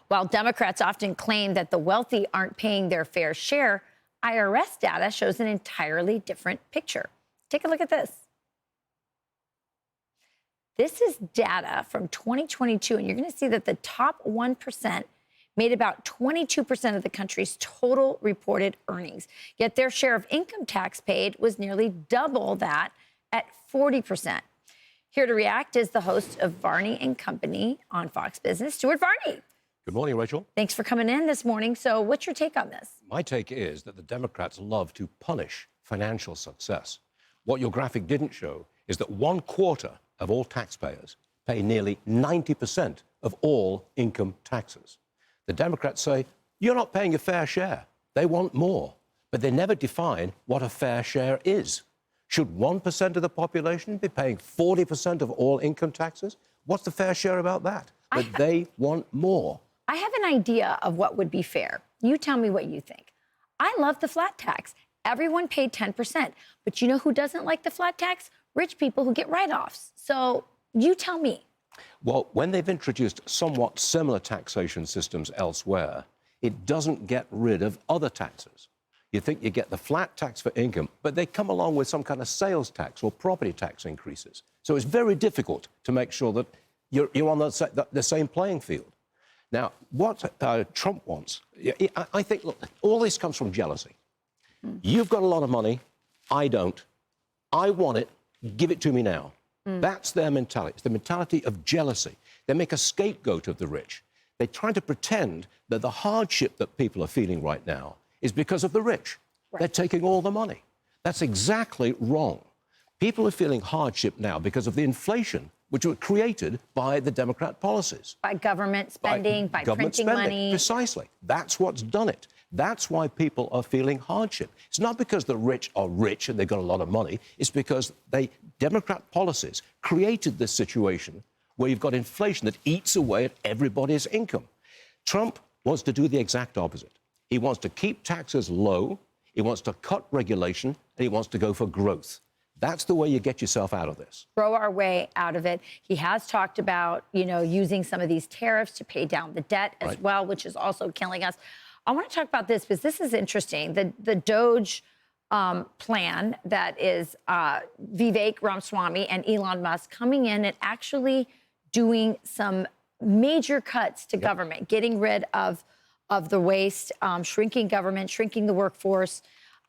While Democrats often claim that the wealthy aren't paying their fair share, IRS data shows an entirely different picture. Take a look at this. This is data from 2022, and you're going to see that the top 1% made about 22% of the country's total reported earnings. Yet their share of income tax paid was nearly double that at 40%. Here to react is the host of Varney and Company on Fox Business, Stuart Varney. Good morning, Rachel. Thanks for coming in this morning. So what's your take on this? My take is that the Democrats love to punish financial success. What your graphic didn't show is that 1/4 of all taxpayers pay nearly 90% of all income taxes. The Democrats say, you're not paying your fair share. They want more, but they never define what a fair share is. Should 1% of the population be paying 40% of all income taxes? What's the fair share about that? But they want more. I have an idea of what would be fair. You tell me what you think. I love the flat tax. Everyone paid 10%. But you know who doesn't like the flat tax? Rich people who get write-offs. So you tell me. Well, when they've introduced somewhat similar taxation systems elsewhere, it doesn't get rid of other taxes. You think you get the flat tax for income, but they come along with some kind of sales tax or property tax increases. So it's very difficult to make sure that you're on the same playing field. Now, what Trump wants, I think, look, all this comes from jealousy. You've got a lot of money, I don't. I want it, give it to me now. That's their mentality. It's the mentality of jealousy. They make a scapegoat of the rich. They're trying to pretend that the hardship that people are feeling right now is because of the rich. Right. They're taking all the money. That's exactly wrong. People are feeling hardship now because of the inflation which were created by the Democrat policies. By government spending, by printing money. Precisely. That's what's done it. That's why people are feeling hardship. It's not because the rich are rich and they've got a lot of money. It's because Democrat policies created this situation where you've got inflation that eats away at everybody's income. Trump wants to do the exact opposite. He wants to keep taxes low, he wants to cut regulation, and he wants to go for growth. That's the way you get yourself out of this. Grow our way out of it. He has talked about, using some of these tariffs to pay down the debt as well, which is also killing us. I want to talk about this because this is interesting. The Doge plan that is Vivek Ramaswamy and Elon Musk coming in and actually doing some major cuts to government, getting rid of the waste, shrinking government, shrinking the workforce,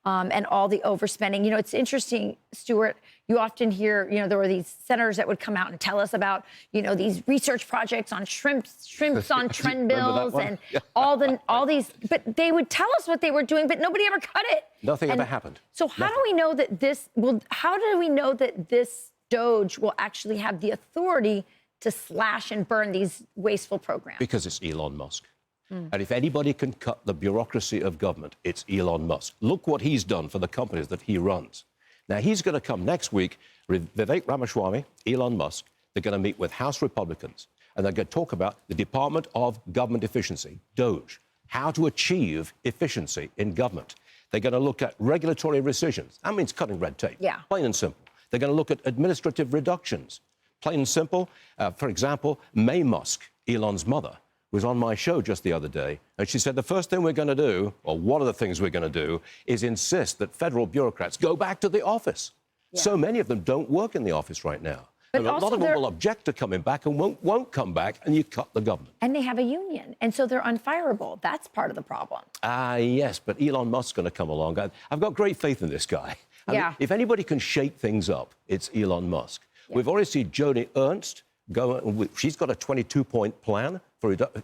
and all the overspending. It's interesting, Stuart, you often hear, there were these senators that would come out and tell us about, these research projects on shrimps on trend bills and all these, but they would tell us what they were doing, but nobody ever cut it. Nothing ever happened. So how do we know that this Doge will actually have the authority to slash and burn these wasteful programs? Because it's Elon Musk. And if anybody can cut the bureaucracy of government, it's Elon Musk. Look what he's done for the companies that he runs. Now, he's going to come next week with Vivek Ramaswamy, Elon Musk. They're going to meet with House Republicans, and they're going to talk about the Department of Government Efficiency, DOGE, how to achieve efficiency in government. They're going to look at regulatory rescissions. That means cutting red tape, plain and simple. They're going to look at administrative reductions, plain and simple. For example, May Musk, Elon's mother, was on my show just the other day, and she said the first thing we're going to do, or one of the things we're going to do, is insist that federal bureaucrats go back to the office. So many of them don't work in the office right now. But a lot of them will object to coming back and won't come back, and you cut the government. And they have a union, and so they're unfireable. That's part of the problem. Yes, but Elon Musk's going to come along. I've got great faith in this guy. I mean, if anybody can shake things up, it's Elon Musk. We've already seen Joni Ernst go. She's got a 22-point plan.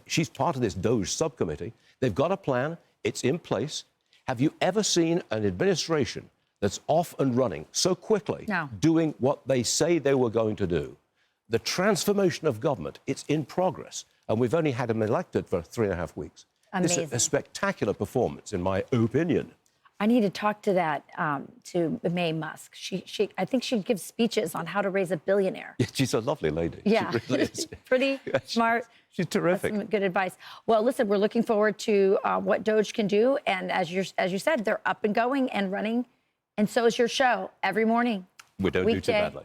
She's part of this DOGE subcommittee. They've got a plan. It's in place. Have you ever seen an administration that's off and running so quickly, doing what they say they were going to do? The transformation of government, it's in progress. And we've only had him elected for 3.5 weeks. Amazing. This is a spectacular performance, in my opinion. I need to talk to to May Musk. I think she gives speeches on how to raise a billionaire. Yeah, she's a lovely lady. Yeah, she really is. Pretty smart. She's terrific. That's some good advice. Well, listen, we're looking forward to what Doge can do, and as you said, they're up and going and running, and so is your show every morning. We don't do too badly.